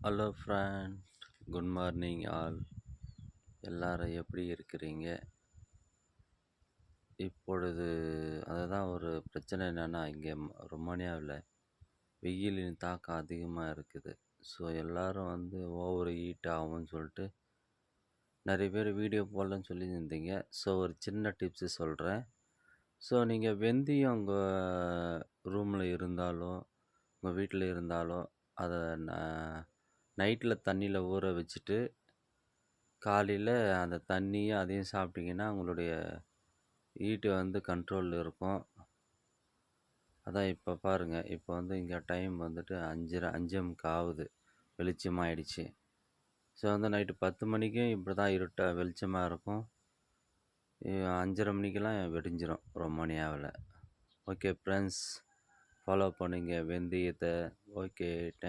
Hello friend, good morning all. எல்லாரும் எப்படி இருக்கிறீங்க? இப்பொழுது அதுதான் ஒரு பிரச்சனை என்னென்னா, இங்கே ரொமானியாவில் வெயிலின் தாக்கம் அதிகமாக இருக்குது. ஸோ எல்லோரும் ஓவர் ஹீட் ஆகும்னு சொல்லிட்டு நிறைய பேர் வீடியோ போடலன்னு சொல்லியிருந்தீங்க. ஸோ ஒரு சின்ன டிப்ஸு சொல்கிறேன். ஸோ நீங்கள் வெந்தயம் உங்கள் ரூமில் இருந்தாலோ உங்கள் வீட்டில் இருந்தாலோ அதை நைட்டில் தண்ணியில் ஊற வச்சுட்டு காலையில் அந்த தண்ணியை அதையும் சாப்பிட்டிங்கன்னா உங்களுடைய ஹீட்டு கண்ட்ரோலில் இருக்கும். அதான் இப்போ பாருங்கள், இப்போ இங்கே டைம் 5:30 ஆகுது, வெளிச்சமாகிடுச்சு. ஸோ நைட்டு 10 மணிக்கும் இப்படி தான் வெளிச்சமாக இருக்கும். 5:30 மணிக்கெல்லாம் வெடிஞ்சிரும் ரொமானியாவில். ஓகே ஃப்ரெண்ட்ஸ், ஃபாலோ பண்ணுங்க வெந்தயத்தை. Okay, thank